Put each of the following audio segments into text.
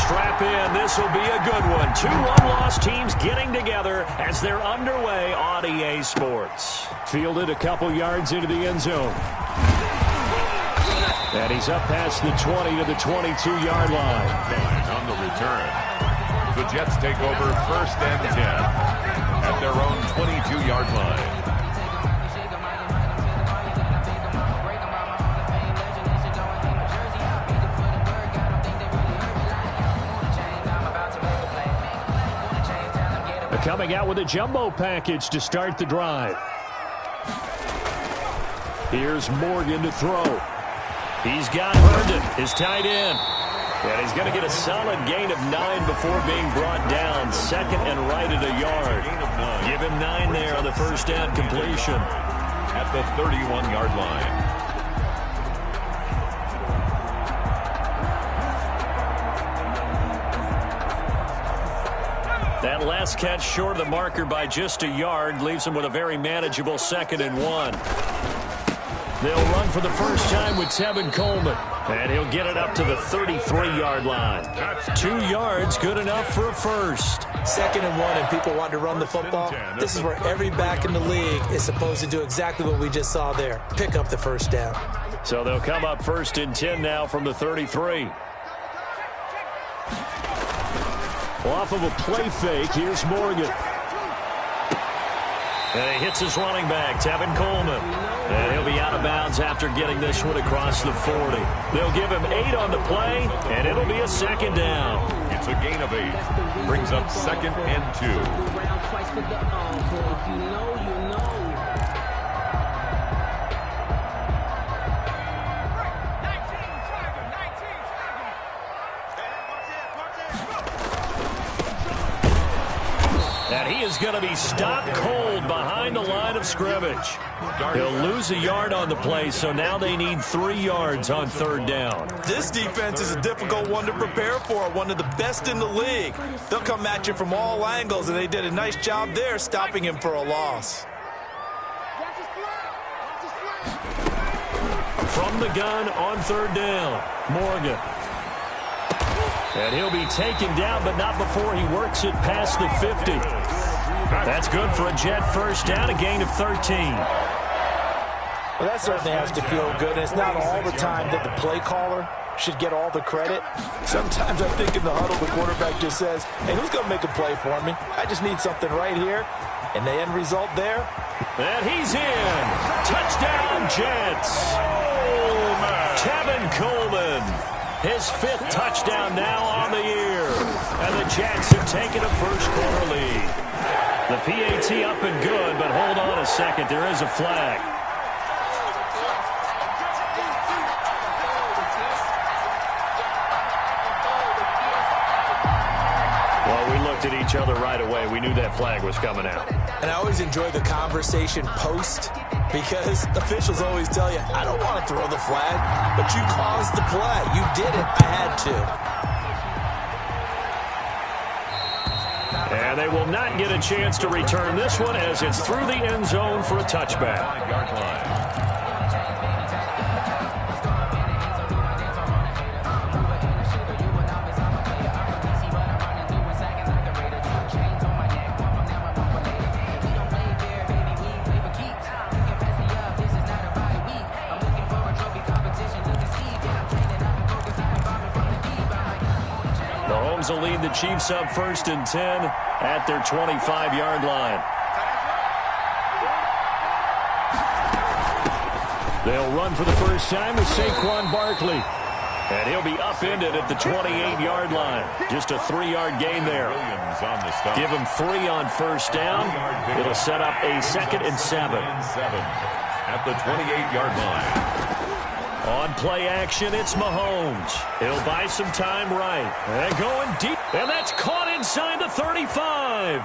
strap in. This will be a good one. Two one-loss teams getting together as they're underway on EA Sports. Fielded a couple yards into the end zone. And he's up past the 20 to the 22-yard line. On the return, the Jets take over 1st and 10 at their own 22-yard line. Coming out with a jumbo package to start the drive. Here's Morgan to throw. He's got Herndon, his tight end. And he's going to get a solid gain of 9 before being brought down. Second and right at a yard. Give him 9 there on the first down completion. At the 31-yard line. That last catch short of the marker by just a yard leaves him with a very manageable 2nd and 1. They'll run for the first time with Tevin Coleman. And he'll get it up to the 33-yard line. 2 yards, good enough for a first. 2nd and 1 and people want to run the football. This is where every back in the league is supposed to do exactly what we just saw there. Pick up the first down. So they'll come up 1st and 10 now from the 33. Off of a play fake, here's Morgan. And he hits his running back, Tevin Coleman. And he'll be out of bounds after getting this one across the 40. They'll give him 8 on the play, and it'll be a 2nd down. It's a gain of 8. Brings up 2nd and 2. And he is going to be stopped cold behind the line of scrimmage. He'll lose a yard on the play, so now they need 3 yards on 3rd down. This defense is a difficult one to prepare for, one of the best in the league. They'll come at you from all angles, and they did a nice job there stopping him for a loss. From the gun on 3rd down, Morgan. And he'll be taken down, but not before he works it past the 50. That's good for a Jet first down, a gain of 13. Well, that certainly has to feel good. And it's not all the time that the play caller should get all the credit. Sometimes I think in the huddle, the quarterback just says, hey, who's going to make a play for me? I just need something right here. And the end result there. And he's in. Touchdown, Jets. Tevin Coleman. His 5th touchdown now on the year. And the Jets have taken a first-quarter lead. The PAT up and good, but hold on a second. There is a flag. Well, we looked at each other right away. We knew that flag was coming out. And I always enjoy the conversation post, because officials always tell you, I don't want to throw the flag, but you caused the play. You did it. I had to. And they will not get a chance to return this one as it's through the end zone for a touchback. Will lead the Chiefs up 1st and 10 at their 25-yard line. They'll run for the first time with Saquon Barkley. And he'll be upended at the 28-yard line. Just a 3-yard gain there. Give him 3 on first down. It'll set up a 2nd and 7. At the 28-yard line. On play action, it's Mahomes. He'll buy some time right. And going deep. And that's caught inside the 35.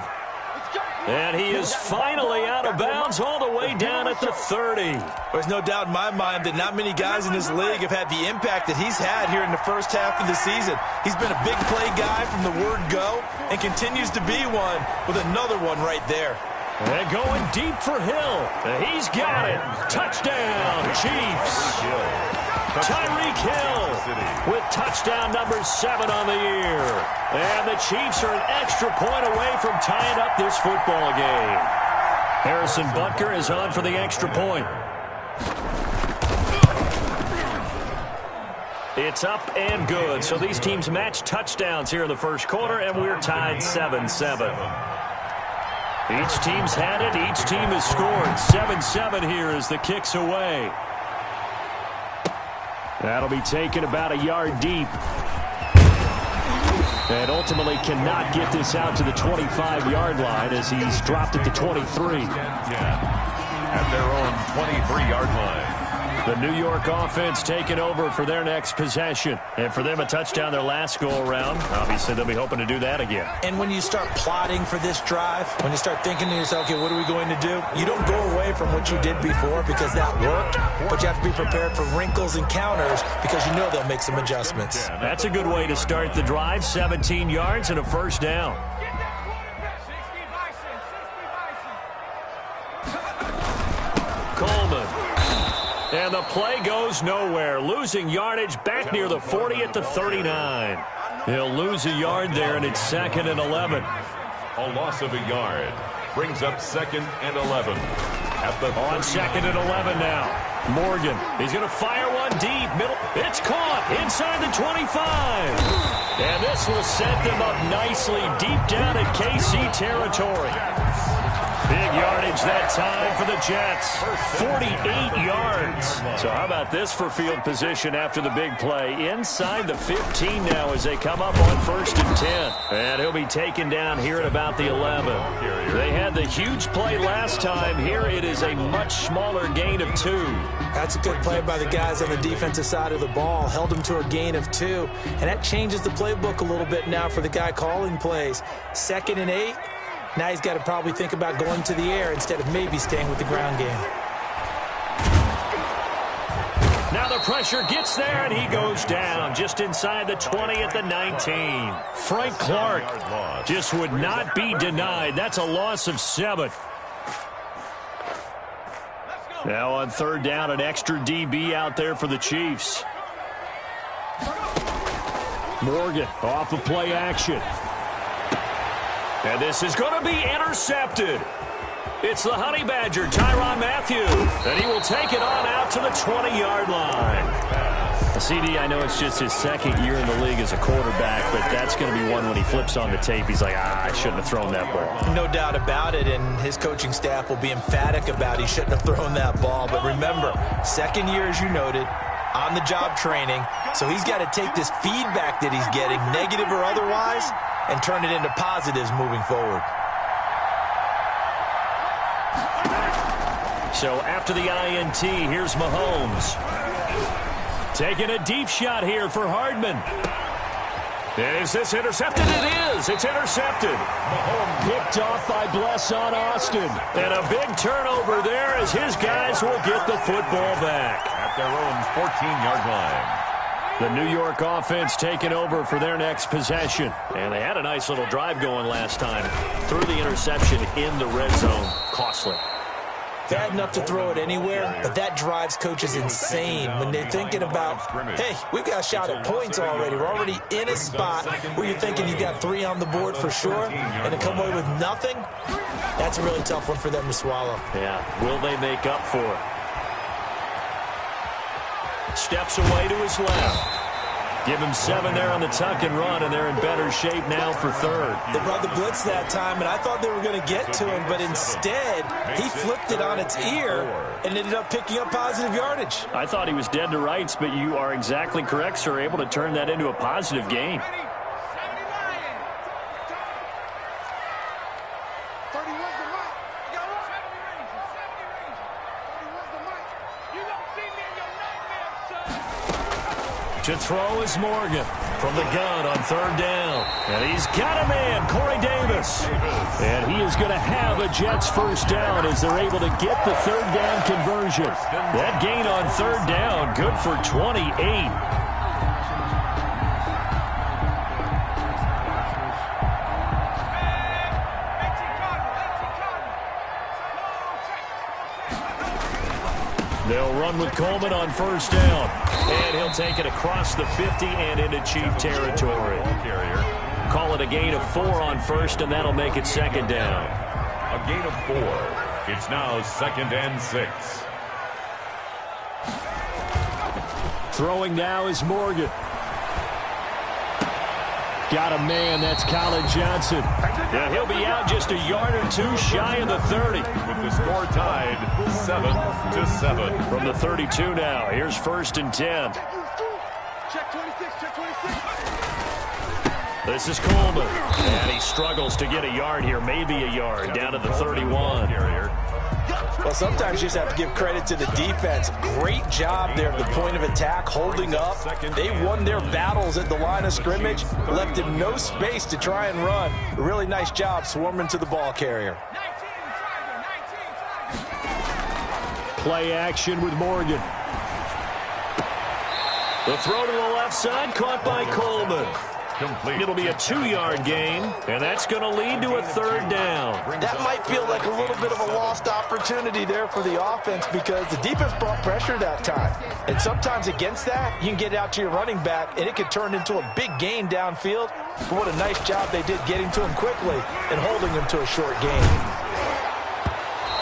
And he is finally out of bounds all the way down at the 30. There's no doubt in my mind that not many guys in this league have had the impact that he's had here in the first half of the season. He's been a big play guy from the word go and continues to be one with another one right there. And going deep for Hill. And he's got it. Touchdown, Chiefs. Tyreek Hill with touchdown number 7 on the year. And the Chiefs are an extra point away from tying up this football game. Harrison Butker is on for the extra point. It's up and good. So these teams match touchdowns here in the first quarter, and we're tied 7-7. Each team's had it. Each team has scored. 7-7 here as the kick's away. That'll be taken about a yard deep. And ultimately cannot get this out to the 25-yard line as he's dropped at the 23. At their own 23-yard line. The New York offense taking over for their next possession. And for them, a touchdown their last go-around. Obviously, they'll be hoping to do that again. And when you start plotting for this drive, when you start thinking to yourself, okay, what are we going to do? You don't go away from what you did before because that worked, but you have to be prepared for wrinkles and counters because you know they'll make some adjustments. That's a good way to start the drive. 17 yards and a first down. Coleman. And the play goes nowhere. Losing yardage back near the 40 at the 39. He'll lose a yard there, and it's 2nd and 11. A loss of a yard brings up 2nd and 11. On 2nd and 11 now. Morgan, he's going to fire one deep. Middle. It's caught inside the 25. And this will set them up nicely deep down in KC territory. Big yardage that time for the Jets. 48 yards. So how about this for field position after the big play? Inside the 15 now as they come up on 1st and 10. And he'll be taken down here at about the 11. They had the huge play last time. Here it is a much smaller gain of 2. That's a good play by the guys on the defensive side of the ball. Held them to a gain of 2. And that changes the playbook a little bit now for the guy calling plays. 2nd and 8. Now he's got to probably think about going to the air instead of maybe staying with the ground game. Now the pressure gets there, and he goes down just inside the 20 at the 19. Frank Clark just would not be denied. That's a loss of 7. Now on 3rd down, an extra DB out there for the Chiefs. Morgan off of play action. And this is going to be intercepted. It's the Honey Badger, Tyrann Mathieu. And he will take it on out to the 20-yard line. CD, I know it's just his 2nd year in the league as a quarterback, but that's going to be one when he flips on the tape. He's like, I shouldn't have thrown that ball. No doubt about it, and his coaching staff will be emphatic about he shouldn't have thrown that ball. But remember, 2nd year, as you noted, on-the-job training. So he's got to take this feedback that he's getting, negative or otherwise, and turn it into positives moving forward. So after the INT, here's Mahomes. Taking a deep shot here for Hardman. Is this intercepted? It is. It's intercepted. Mahomes picked off by Bless on Austin. And a big turnover there as his guys will get the football back. At their own 14-yard line. The New York offense taking over for their next possession. And they had a nice little drive going last time. Threw the interception in the red zone. Costly. Bad enough to throw it anywhere, but that drives coaches insane when they're thinking about, hey, we've got a shot at points already. We're already in a spot where you're thinking you got 3 on the board for sure, and to come away with nothing, that's a really tough one for them to swallow. Yeah, will they make up for it? Steps away to his left. Give him 7 there on the tuck and run, and they're in better shape now for 3rd. They brought the blitz that time, and I thought they were going to get to him, but instead, he flipped it on its ear and ended up picking up positive yardage. I thought he was dead to rights, but you are exactly correct, sir. Able to turn that into a positive gain. To throw is Morgan from the gun on 3rd down. And he's got a man, Corey Davis. And he is going to have a Jets first down as they're able to get the 3rd down conversion. That gain on 3rd down, good for 28. They'll run with Coleman on 1st down. And he'll take it across the 50 and into Chief territory. Call it a gain of 4 on first, and that'll make it second down. A gain of 4. It's now 2nd and 6. Throwing now is Morgan. Got a man, that's Colin Johnson. Yeah, he'll be out just a yard or 2 shy of the 30. With the score tied 7-7. From the 32 now, here's 1st and 10. Check 26, check 26. This is Coleman. And he struggles to get a yard here, maybe a yard, down to the 31. Well, sometimes you just have to give credit to the defense. Great job there at the point of attack, holding up. They won their battles at the line of scrimmage, left him no space to try and run. Really nice job swarming to the ball carrier. Play action with Morgan. The throw to the left side, caught by Coleman. Complete. It'll be a 2-yard gain, and that's going to lead to a 3rd down. That might feel like a little bit of a lost opportunity there for the offense because the defense brought pressure that time. And sometimes against that, you can get out to your running back, and it can turn into a big gain downfield. But what a nice job they did getting to him quickly and holding him to a short gain.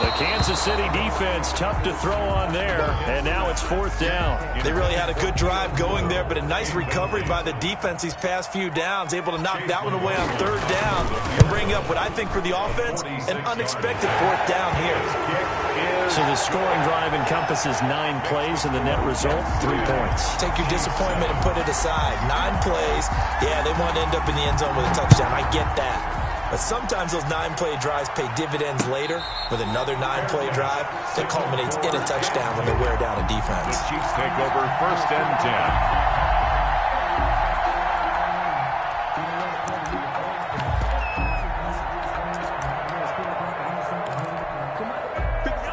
The Kansas City defense tough to throw on there, and now it's 4th down. They really had a good drive going there, but a nice recovery by the defense these past few downs, able to knock that one away on 3rd down and bring up what I think for the offense, an unexpected 4th down here. So the scoring drive encompasses 9 plays, and the net result, 3 points. Take your disappointment and put it aside. 9 plays. Yeah, they want to end up in the end zone with a touchdown. I get that. But sometimes those 9-play drives pay dividends later with another 9-play drive that culminates in a touchdown when they wear down a defense. The Chiefs take over 1st and 10.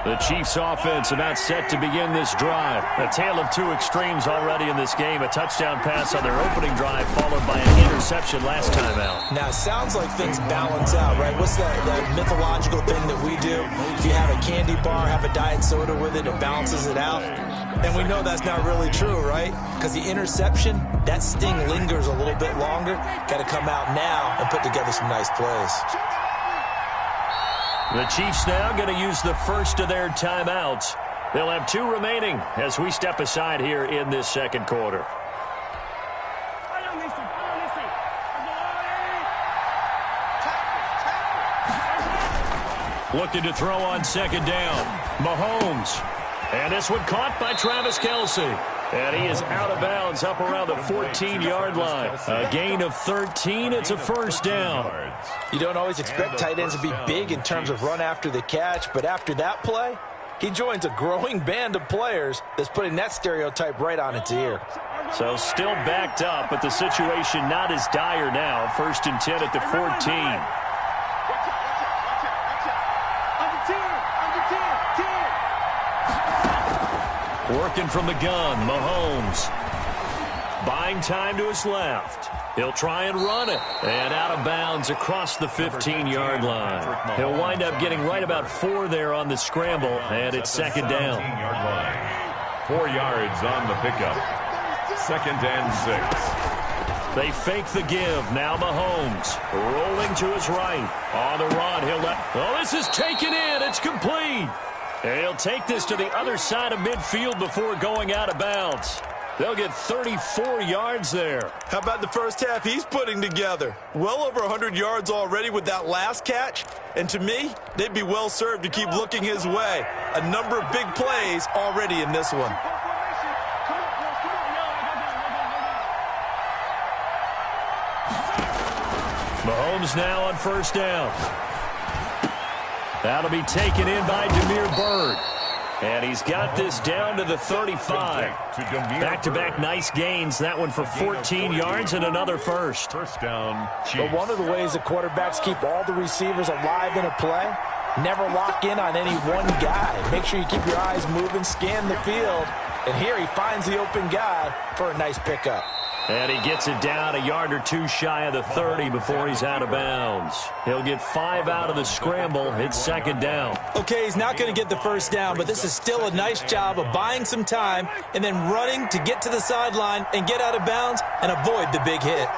The Chiefs offense about set to begin this drive. A tale of 2 extremes already in this game. A touchdown pass on their opening drive followed by an interception last time out. Now, it sounds like things balance out, right? What's that mythological thing that we do? If you have a candy bar, have a diet soda with it, it balances it out. And we know that's not really true, right? Because the interception, that sting lingers a little bit longer. Got to come out now and put together some nice plays. The Chiefs now going to use the first of their timeouts. They'll have 2 remaining as we step aside here in this 2nd quarter. Looking to throw on 2nd down. Mahomes. And this one caught by Travis Kelce. And he is out of bounds up around the 14-yard line. A gain of 13. It's a 1st down. You don't always expect tight ends to be big in terms of run after the catch, but after that play, he joins a growing band of players that's putting that stereotype right on its ear. So still backed up, but the situation not as dire now. 1st and 10 at the 14. Working from the gun, Mahomes. Buying time to his left. He'll try and run it. And out of bounds across the 15-yard line. He'll wind up getting right about 4 there on the scramble, and it's 2nd down. 4 yards on the pickup. 2nd and 6. They fake the give. Now Mahomes rolling to his right. On the run, he'll let... Oh, this is taken in. It's complete. And he'll take this to the other side of midfield before going out of bounds. They'll get 34 yards there. How about the first half he's putting together? Well over 100 yards already with that last catch. And to me, they'd be well served to keep looking his way. A number of big plays already in this one. Mahomes now on 1st down. That'll be taken in by Damiere Byrd. And he's got this down to the 35. Back-to-back nice gains. That one for 14 yards and another 1st. 1st down, Chiefs. But one of the ways the quarterbacks keep all the receivers alive in a play, never lock in on any one guy. Make sure you keep your eyes moving, scan the field. And here he finds the open guy for a nice pickup. And he gets it down a yard or two shy of the 30 before he's out of bounds. He'll get 5 out of the scramble. It's second down. Okay, he's not going to get the first down, but this is still a nice job of buying some time and then running to get to the sideline and get out of bounds and avoid the big hit.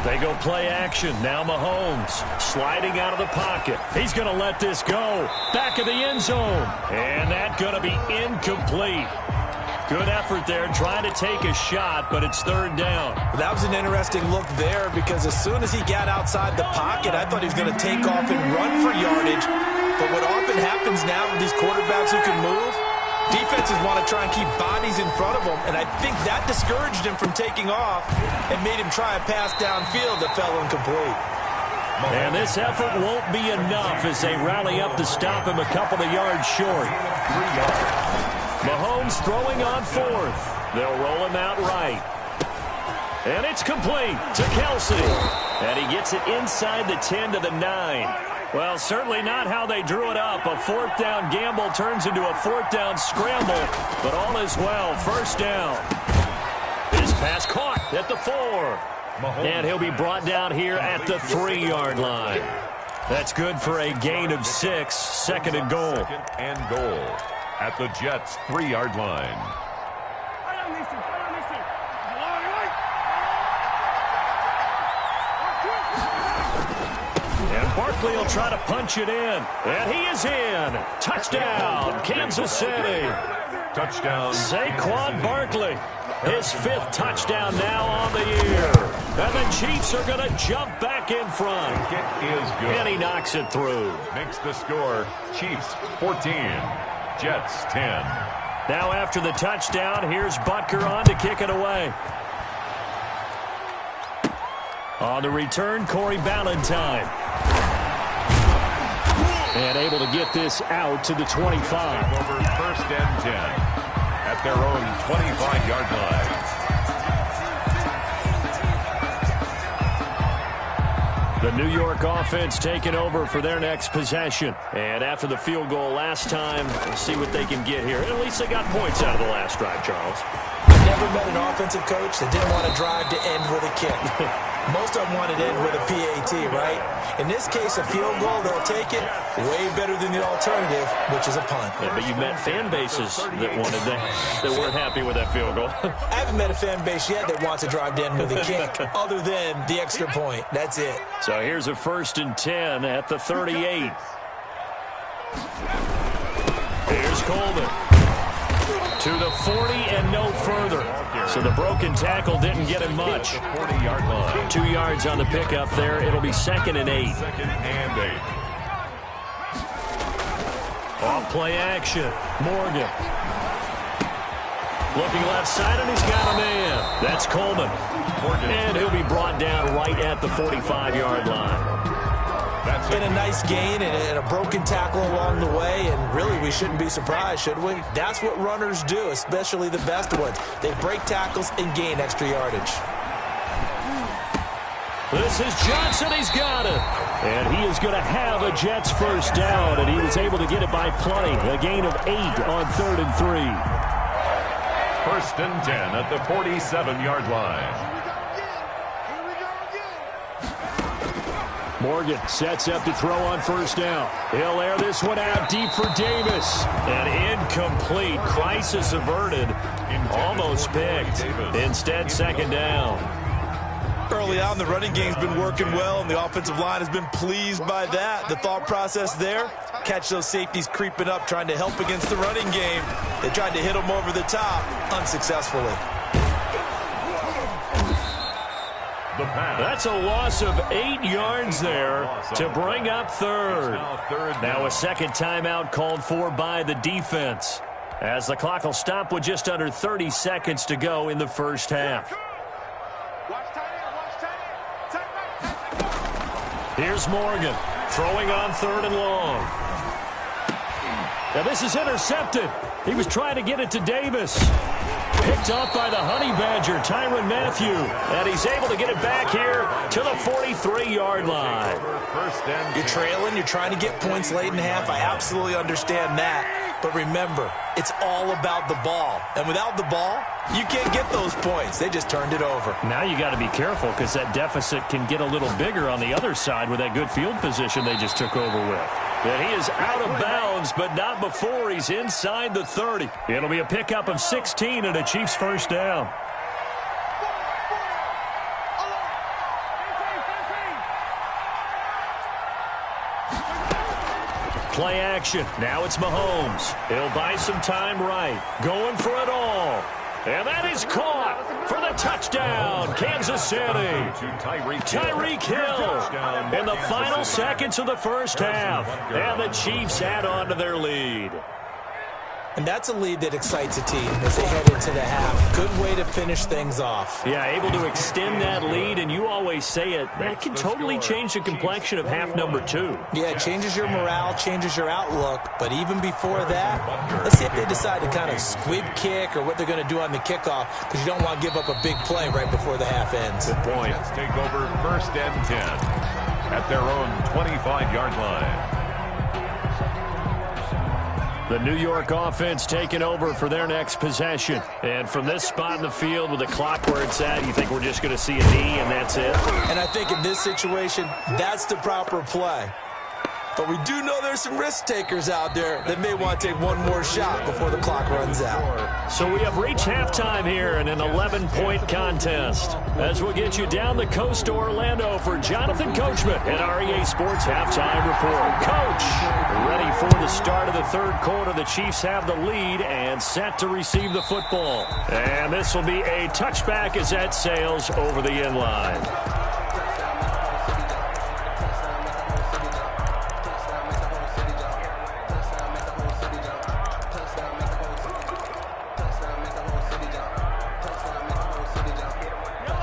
They go play action. Now Mahomes sliding out of the pocket. He's going to let this go. Back of the end zone. And that's going to be incomplete. Good effort there trying to take a shot, but it's third down. That was an interesting look there because as soon as he got outside the pocket, I thought he was going to take off and run for yardage. But what often happens now with these quarterbacks who can move, defenses want to try and keep bodies in front of them, and I think that discouraged him from taking off and made him try a pass downfield that fell incomplete. And this effort won't be enough as they rally up to stop him a couple of yards short. Mahomes throwing on fourth. They'll roll him out right. And it's complete to Kelsey. And he gets it inside the 10 to the 9. Well, certainly not how they drew it up. A fourth down gamble turns into a fourth down scramble. But all is well. First down. His pass caught at the 4. And he'll be brought down here at the 3-yard line. That's good for a gain of 6. Second and goal. Second and goal at the Jets' 3-yard line. And Barkley will try to punch it in. And he is in. Touchdown, Kansas City. Touchdown. Saquon Barkley. His 5th touchdown now on the year. And the Chiefs are going to jump back in front. It is good. And he knocks it through. Makes the score Chiefs 14, Jets 10. Now after the touchdown, here's Butker on to kick it away. On the return, Corey Ballantyne. And able to get this out to the 25. Over first and 10 at their own 25-yard line. The New York offense taking over for their next possession. And after the field goal last time, we'll see what they can get here. At least they got points out of the last drive, Charles. I've never met an offensive coach that didn't want to drive to end with a kick. Most of them wanted to end with a PAT, right? In this case, a field goal, they'll take it. Way better than the alternative, which is a punt. Yeah, but you've met fan bases that wanted that weren't happy with that field goal. I haven't met a fan base yet that wants to drive to end with a kick other than the extra point. That's it. So here's a 1st and 10 at the 38. Here's Coleman. To the 40 and no further. So the broken tackle didn't get him much. 40-yard line. 2 yards on the pickup there. It'll be 2nd and 8. 2nd and 8. Off play action. Morgan. Looking left side, and he's got a man. That's Coleman. And he'll be brought down right at the 45-yard line. And a nice gain and a broken tackle along the way, and really we shouldn't be surprised, should we? That's what runners do, especially the best ones. They break tackles and gain extra yardage. This is Johnson. He's got it. And he is going to have a Jets first down, and he was able to get it by plenty. A gain of 8 on 3rd and 3. 1st and 10 at the 47-yard line. Morgan sets up to throw on first down. He'll air this one out deep for Davis. And incomplete. Crisis averted. Almost picked. Instead, 2nd down. Early on, the running game's been working well, and the offensive line has been pleased by that. The thought process there, catch those safeties creeping up, trying to help against the running game. They tried to hit them over the top, unsuccessfully. That's a loss of 8 yards there to bring up 3rd. Now a second timeout called for by the defense, as the clock will stop with just under 30 seconds to go in the first half. Here's Morgan throwing on 3rd and long. Now this is intercepted. He was trying to get it to Davis. Picked off by the Honey Badger, Tyrann Mathieu. And he's able to get it back here to the 43-yard line. You're trailing. You're trying to get points late in half. I absolutely understand that. But remember, it's all about the ball. And without the ball, you can't get those points. They just turned it over. Now you got to be careful because that deficit can get a little bigger on the other side with that good field position they just took over with. And he is out of bounds, but not before he's inside the 30. It'll be a pickup of 16 and a Chiefs first down. Play action. Now it's Mahomes. He'll buy some time right. Going for it all. And that is caught for the touchdown, Kansas City. Tyreek Hill in the final seconds of the first half. And the Chiefs add on to their lead. And that's a lead that excites a team as they head into the half. Good way to finish things off. Yeah, able to extend that lead, and you always say it, that can totally change the complexion of half number 2. Yeah, it changes your morale, changes your outlook. But even before that, let's see if they decide to kind of squib kick or what they're going to do on the kickoff, because you don't want to give up a big play right before the half ends. Good point. Let's take over first and 10 at their own 25-yard line. The New York offense taking over for their next possession. And from this spot in the field with the clock where it's at, you think we're just going to see a knee and that's it? And I think in this situation, that's the proper play. But we do know there's some risk takers out there that may want to take one more shot before the clock runs out. So we have reached halftime here in an 11-point contest. As we'll get you down the coast to Orlando for Jonathan Coachman at our EA Sports Halftime Report. Coach, ready for the start of the third quarter. The Chiefs have the lead and set to receive the football. And this will be a touchback as that sails over the end line.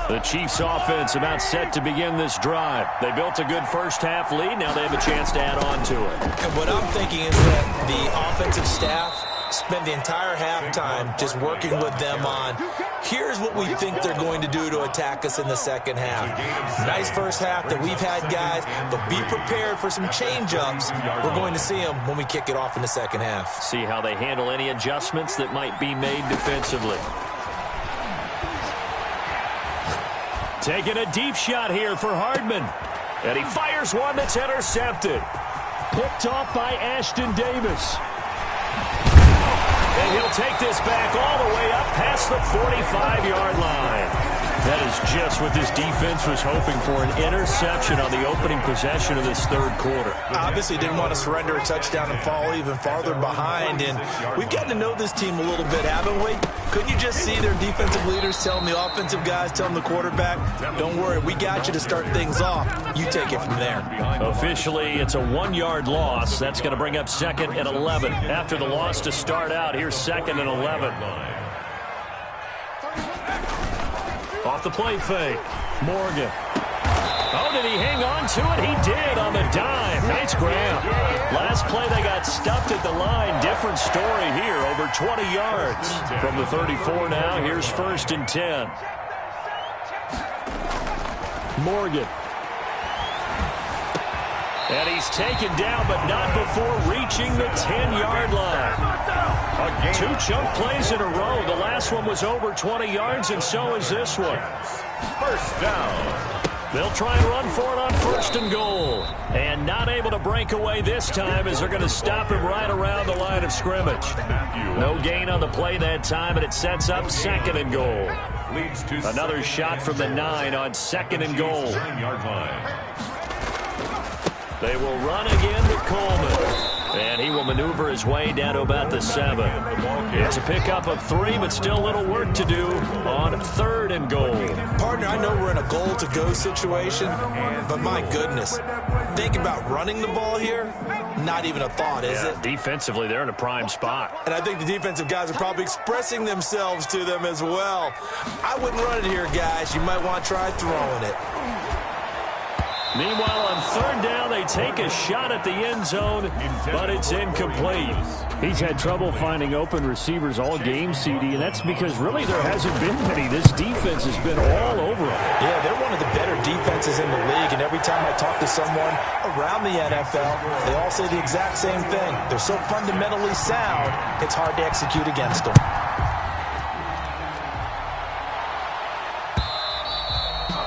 The Chiefs offense about set to begin this drive. They built a good first half lead. Now they have a chance to add on to it. And what I'm thinking is that the offensive staff spent the entire halftime just working with them on, here's what we think they're going to do to attack us in the second half. Nice first half that we've had, guys, but be prepared for some change-ups. We're going to see them when we kick it off in the second half. See how they handle any adjustments that might be made defensively. Taking a deep shot here for Hardman. And he fires one that's intercepted. Picked off by Ashton Davis. And he'll take this back all the way up past the 45-yard line. That is just what this defense was hoping for, an interception on the opening possession of this third quarter. Obviously didn't want to surrender a touchdown and fall even farther behind. And we've gotten to know this team a little bit, haven't we? Couldn't you just see their defensive leaders telling the offensive guys, telling the quarterback, don't worry, we got you to start things off. You take it from there. Officially, it's a 1-yard loss. That's going to bring up 2nd and 11. After the loss to start out, here's 2nd and 11. Off the play fake. Morgan. Oh, did he hang on to it? He did on the dime. Nice grab. Last play, they got stuffed at the line. Different story here. Over 20 yards. From the 34 now, here's 1st and 10. Morgan. And he's taken down, but not before reaching the 10-yard line. 2 chunk plays in a row. The last one was over 20 yards, and so is this one. First down. They'll try and run for it on 1st and goal. And not able to break away this time as they're going to stop him right around the line of scrimmage. No gain on the play that time, and it sets up 2nd and goal. Another shot from the 9 on 2nd and goal. They will run again to Coleman. And he will maneuver his way down to about the 7. It's a pickup of 3, but still a little work to do on 3rd and goal. Partner, I know we're in a goal-to-go situation, but my goodness, think about running the ball here. Not even a thought, is it? Defensively, they're in a prime spot. And I think the defensive guys are probably expressing themselves to them as well. I wouldn't run it here, guys. You might want to try throwing it. Meanwhile, on third down, they take a shot at the end zone, but it's incomplete. He's had trouble finding open receivers all game, CD, and that's because really there hasn't been many. This defense has been all over them. Yeah, they're one of the better defenses in the league, and every time I talk to someone around the NFL, they all say the exact same thing. They're so fundamentally sound, it's hard to execute against them.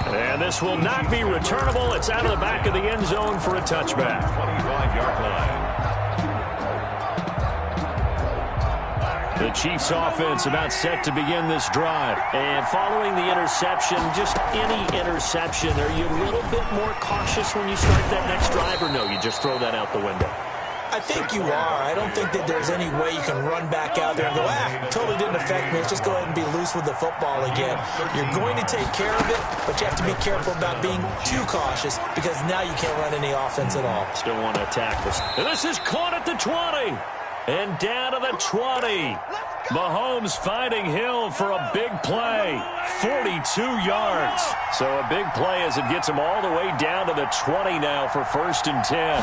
And this will not be returnable. It's out of the back of the end zone for a touchback. 25-yard line. The Chiefs offense about set to begin this drive. And following the interception, just any interception, are you a little bit more cautious when you start that next drive, or no, you just throw that out the window? I think you are. I don't think that there's any way you can run back out there and go, totally didn't affect me. Let's just go ahead and be loose with the football again. You're going to take care of it, but you have to be careful about being too cautious because now you can't run any offense at all. Still want to attack this. And this is caught at the 20. And down to the 20. Mahomes finding Hill for a big play. 42 yards. So a big play as it gets him all the way down to the 20 now for 1st and 10.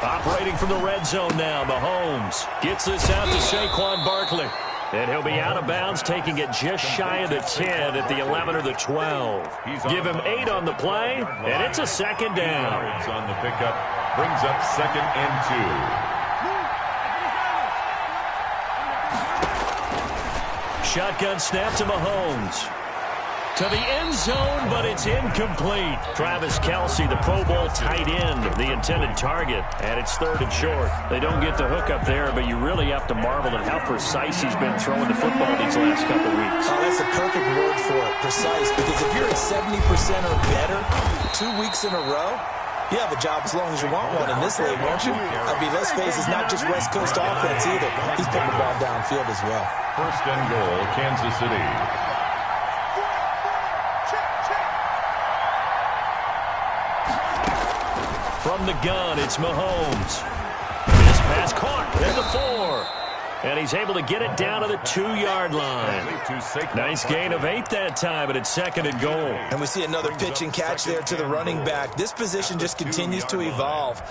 Operating from the red zone now, Mahomes gets this out to Saquon Barkley. And he'll be out of bounds, taking it just shy of the 10 at the 11 or the 12. Give him 8 on the play, and it's a second down. On the pickup, brings up 2nd and 2. Shotgun snap to Mahomes. To the end zone, but it's incomplete. Travis Kelce, the Pro Bowl tight end, the intended target, and it's 3rd and short. They don't get the hook up there, but you really have to marvel at how precise he's been throwing the football these last couple of weeks. Oh, that's a perfect word for it, precise, because if you're at 70% or better 2 weeks in a row, you have a job as long as you want one in this league, won't you? I mean, let's face it, it's not just West Coast offense either. He's putting the ball downfield as well. 1st and goal, Kansas City. From the gun, it's Mahomes. This pass caught at the 4. And he's able to get it down to the 2-yard line. Nice gain of 8 that time, but it's 2nd and goal. And we see another pitch and catch there to the running back. This position just continues to evolve.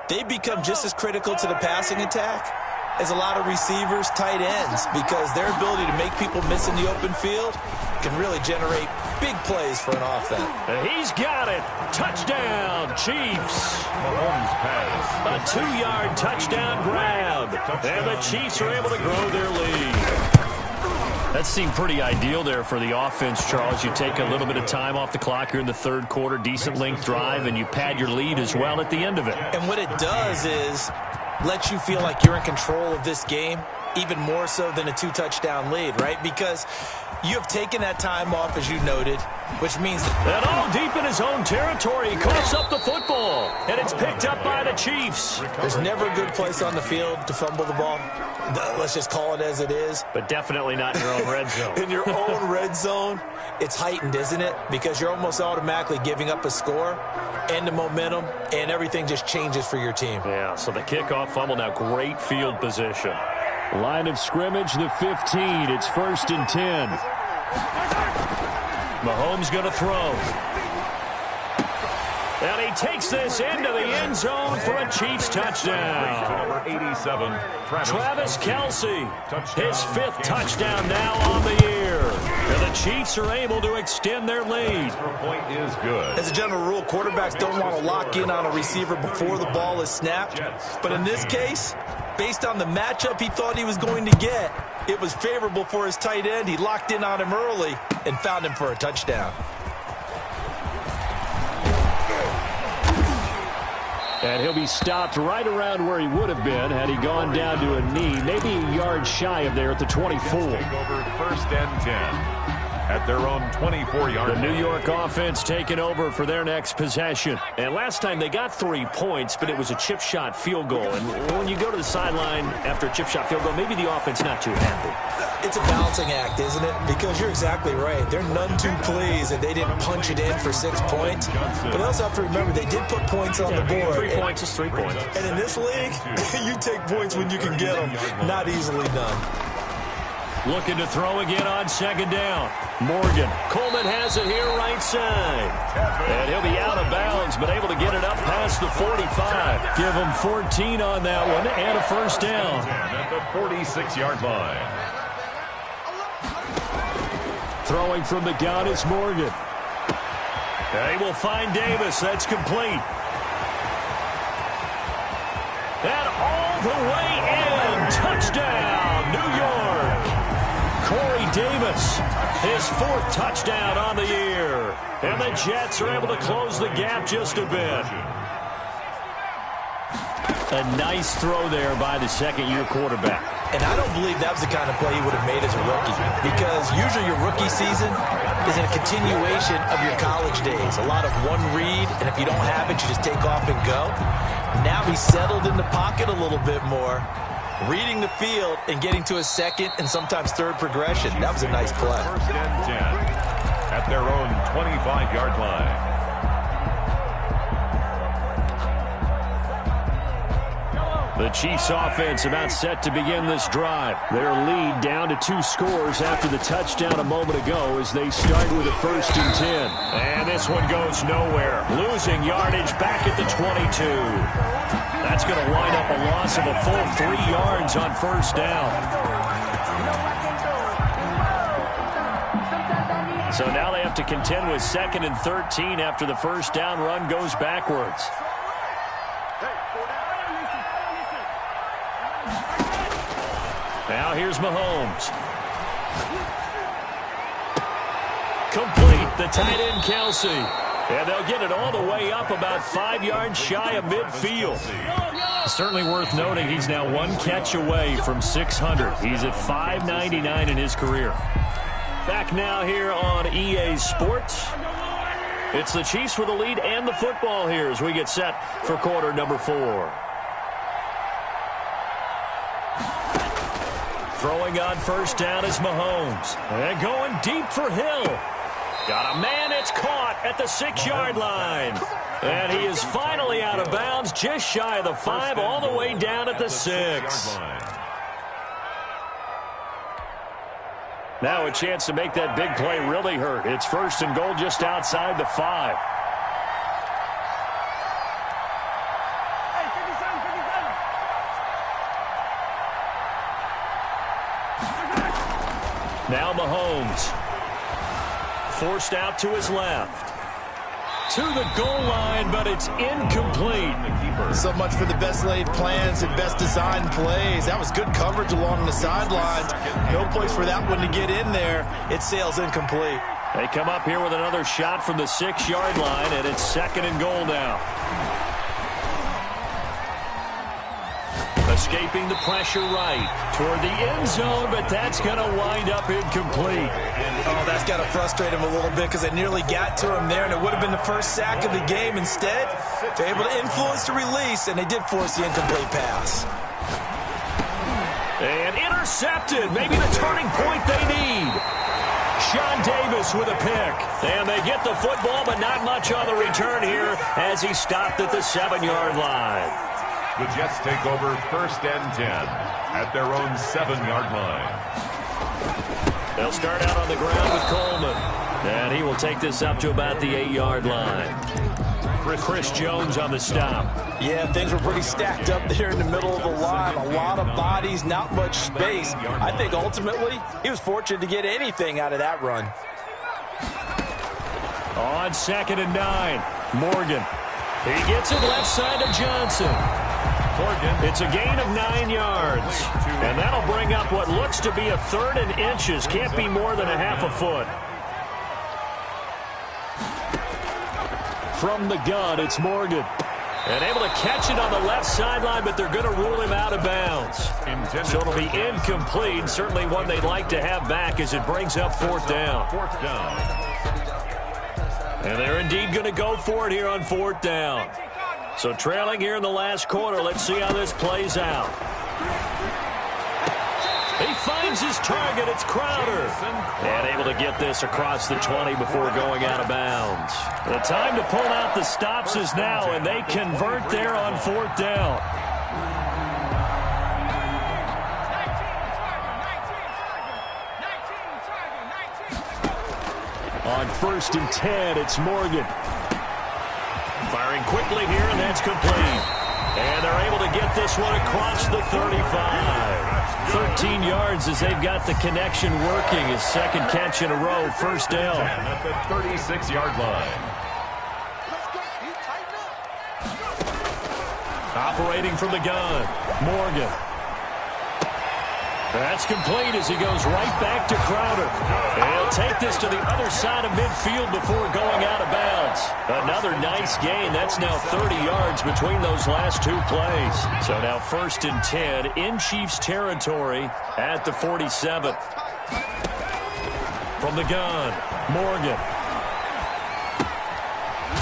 They become just as critical to the passing attack as a lot of receivers, tight ends, because their ability to make people miss in the open field can really generate big plays for an offense. And he's got it. Touchdown, Chiefs. Mahomes pass. A 2-yard touchdown grab. And the Chiefs are able to grow their lead. That seemed pretty ideal there for the offense, Charles. You take a little bit of time off the clock here in the 3rd quarter, decent length drive, and you pad your lead as well at the end of it. And what it does is let you feel like you're in control of this game, even more so than a 2-touchdown lead, right? Because you have taken that time off, as you noted, which means and all deep in his own territory, he coughs up the football, and it's picked up by the Chiefs. There's never a good place on the field to fumble the ball. Let's just call it as it is. But definitely not in your own red zone. In your own red zone, it's heightened, isn't it? Because you're almost automatically giving up a score and the momentum, and everything just changes for your team. Yeah, so the kickoff fumble, now great field position. Line of scrimmage, the 15. It's 1st and 10. Mahomes going to throw. And he takes this into the end zone for a Chiefs touchdown. Number 87, Travis Kelce, his 5th touchdown now on the year. And the Chiefs are able to extend their lead. Point is good. As a general rule, quarterbacks don't want to lock in on a receiver before the ball is snapped. But in this case, based on the matchup he thought he was going to get, it was favorable for his tight end. He locked in on him early and found him for a touchdown. And he'll be stopped right around where he would have been had he gone down to a knee, maybe a yard shy of there at the 24. Take over 1st and 10 at their own 24-yard line. The New York offense taking over for their next possession. And last time they got 3 points, but it was a chip shot field goal. And when you go to the sideline after a chip shot field goal, maybe the offense not too happy. It's a balancing act, isn't it? Because you're exactly right. They're none too pleased that they didn't punch it in for 6 points. But also have to remember they did put points on the board. 3 points is 3 points. And in this league, you take points when you can get them. Not easily done. Looking to throw again on second down. Morgan. Coleman has it here right side. And he'll be out of bounds, but able to get it up past the 45. Give him 14 on that one and a first down. At the 46-yard line. Throwing from the gun is Morgan. They will find Davis. That's complete. And all the way in. Touchdown, New York. Corey Davis, his 4th touchdown on the year. And the Jets are able to close the gap just a bit. A nice throw there by the second-year quarterback. And I don't believe that was the kind of play he would have made as a rookie, because usually your rookie season is a continuation of your college days. A lot of one read, and if you don't have it, you just take off and go. Now he's settled in the pocket a little bit more, reading the field and getting to a second and sometimes third progression. That was a nice play. First and 10 at their own 25-yard line. The Chiefs offense about set to begin this drive. Their lead down to 2 scores after the touchdown a moment ago as they start with a 1st and 10. And this one goes nowhere. Losing yardage back at the 22. That's going to wind up a loss of a full 3 yards on first down. So now they have to contend with 2nd and 13 after the first down run goes backwards. Now here's Mahomes. Complete, the tight end Kelsey. And they'll get it all the way up about 5 yards shy of midfield. Certainly worth noting he's now 1 catch away from 600. He's at 599 in his career. Back now here on EA Sports. It's the Chiefs with the lead and the football here as we get set for quarter number 4. Throwing on first down is Mahomes. And going deep for Hill. Got a man, it's caught at the 6-yard line. And he is finally out of bounds, just shy of the 5, all the way down at the 6. Now a chance to make that big play really hurt. It's 1st and goal just outside the 5. Now Mahomes. Forced out to his left. To the goal line, but it's incomplete. So much for the best laid plans and best designed plays. That was good coverage along the sidelines. No place for that one to get in there. It sails incomplete. They come up here with another shot from the 6-yard line, and it's 2nd and goal now. Escaping the pressure right toward the end zone, but that's going to wind up incomplete. Oh, that's got to frustrate him a little bit because they nearly got to him there, and it would have been the first sack of the game. Instead, they're able to influence the release, and they did force the incomplete pass. And intercepted. Maybe the turning point they need. Sean Davis with a pick. And they get the football, but not much on the return here as he stopped at the 7-yard line. The Jets take over 1st and 10 at their own 7-yard line. They'll start out on the ground with Coleman. And he will take this up to about the 8-yard line. Chris Jones on the stop. Yeah, things were pretty stacked up there in the middle of the line. A lot of bodies, not much space. I think ultimately he was fortunate to get anything out of that run. On 2nd and 9, Morgan. He gets it left side to Johnson. It's a gain of 9 yards. And that'll bring up what looks to be a 3rd and inches. Can't be more than a half a foot. From the gun, it's Morgan. And able to catch it on the left sideline, but they're going to rule him out of bounds. So it'll be incomplete. Certainly one they'd like to have back as it brings up 4th down. And they're indeed going to go for it here on 4th down. So trailing here in the last quarter. Let's see how this plays out. He finds his target. It's Crowder. And able to get this across the 20 before going out of bounds. The time to pull out the stops is now, and they convert there on 4th down. On 1st and 10, it's Morgan. Firing quickly here, and that's complete. And they're able to get this one across the 35. 13 yards as they've got the connection working. His second catch in a row, first down. At the 36-yard line. Operating from the gun, Morgan. That's complete as he goes right back to Crowder. And he'll take this to the other side of midfield before going out of bounds. Another nice gain. That's now 30 yards between those last two plays. So now 1st and 10 in Chiefs territory at the 47. From the gun, Morgan.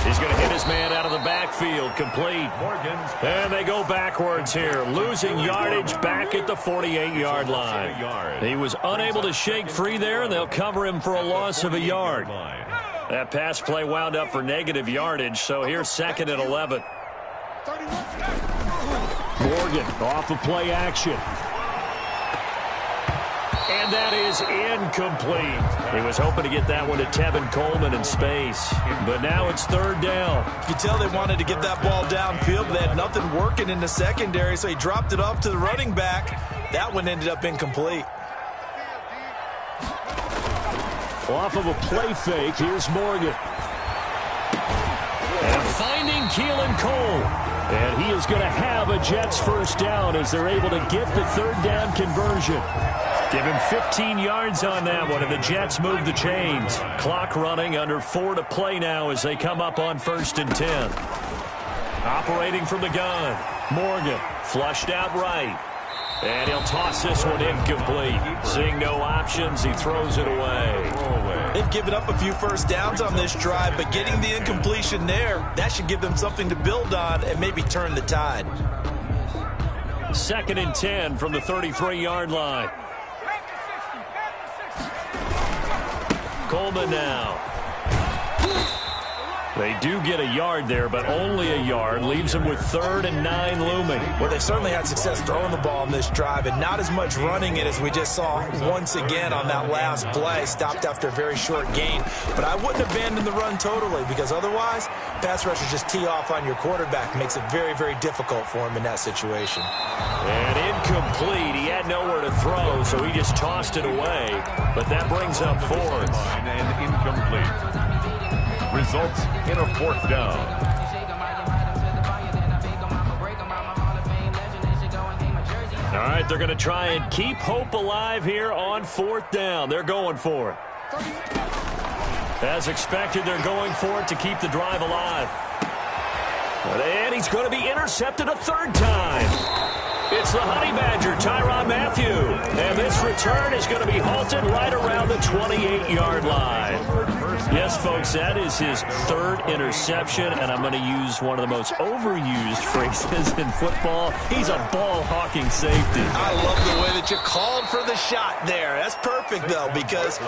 He's going to hit his man out of the backfield, complete. And they go backwards here, losing yardage back at the 48-yard line. He was unable to shake free there, and they'll cover him for a loss of a yard. That pass play wound up for negative yardage, so here's 2nd and 11. Morgan off of play action. And that is incomplete. He was hoping to get that one to Tevin Coleman in space. But now it's 3rd down. You can tell they wanted to get that ball downfield, but they had nothing working in the secondary, so he dropped it off to the running back. That one ended up incomplete. Off of a play fake, here's Morgan. And finding Keelan Cole. And he is going to have a Jets first down as they're able to get the 3rd down conversion. Give him 15 yards on that one, and the Jets move the chains. Clock running, under 4 to play now as they come up on 1st and 10. Operating from the gun, Morgan flushed out right. And he'll toss this one incomplete. Seeing no options, he throws it away. They've given up a few first downs on this drive, but getting the incompletion there, that should give them something to build on and maybe turn the tide. 2nd and 10 from the 33-yard line. Coleman now. They do get a yard there, but only a yard. Leaves them with 3rd and 9 looming. Well, they certainly had success throwing the ball on this drive, and not as much running it as we just saw once again on that last play. Stopped after a very short gain. But I wouldn't abandon the run totally, because otherwise, pass rushers just tee off on your quarterback. Makes it very, very difficult for him in that situation. And incomplete. He had nowhere to throw, so he just tossed it away. But that brings up 4th. And incomplete. Results in a 4th down. All right, they're going to try and keep hope alive here on 4th down. They're going for it. As expected, they're going for it to keep the drive alive. And he's going to be intercepted a 3rd time. It's the Honey Badger, Tyrann Mathieu. And this return is going to be halted right around the 28-yard line. Yes, folks, that is his 3rd interception, and I'm going to use one of the most overused phrases in football. He's a ball-hawking safety. I love the way that you called for the shot there. That's perfect, though, because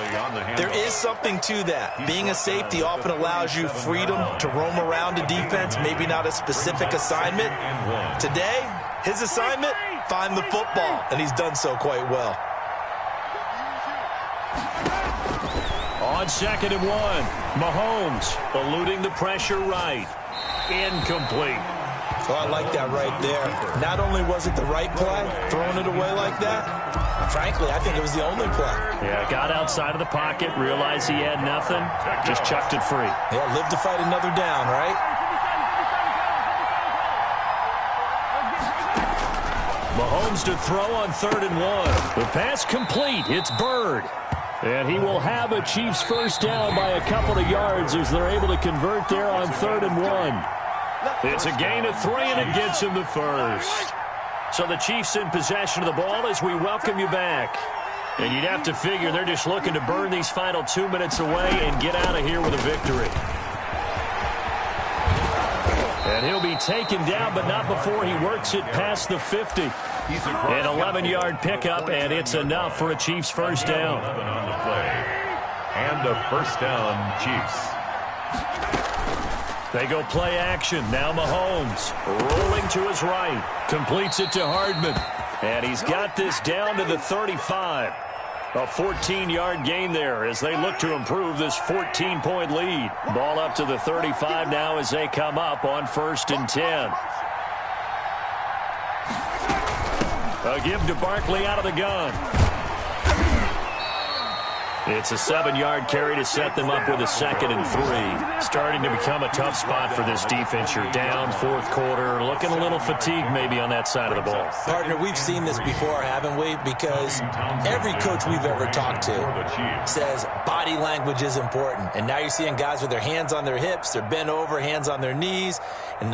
there is something to that. Being a safety often allows you freedom to roam around a defense, maybe not a specific assignment. Today, his assignment, find the football, and he's done so quite well. On 2nd and 1, Mahomes eluding the pressure right. Incomplete. Oh, I like that right there. Not only was it the right play, throwing it away like that, frankly, I think it was the only play. Yeah, got outside of the pocket, realized he had nothing, just chucked it free. Yeah, live to fight another down, right? Mahomes to throw on 3rd and 1. The pass complete. It's Bird. And he will have a Chiefs first down by a couple of yards as they're able to convert there on 3rd and 1. It's a gain of 3, and it gets him the first. So the Chiefs in possession of the ball as we welcome you back. And you'd have to figure they're just looking to burn these final 2 minutes away and get out of here with a victory. And he'll be taken down, but not before he works it past the 50. An 11-yard pickup, and it's enough for a Chiefs first down. And a first down, Chiefs. They go play action. Now Mahomes rolling to his right. Completes it to Hardman. And he's got this down to the 35. A 14-yard gain there as they look to improve this 14-point lead. Ball up to the 35 now as they come up on 1st and 10. A give to Barkley out of the gun. It's a 7-yard carry to set them up with a 2nd and 3. Starting to become a tough spot for this defense. You're down 4th quarter, looking a little fatigued maybe on that side of the ball. Partner, we've seen this before, haven't we? Because every coach we've ever talked to says body language is important. And now you're seeing guys with their hands on their hips, they're bent over, hands on their knees, and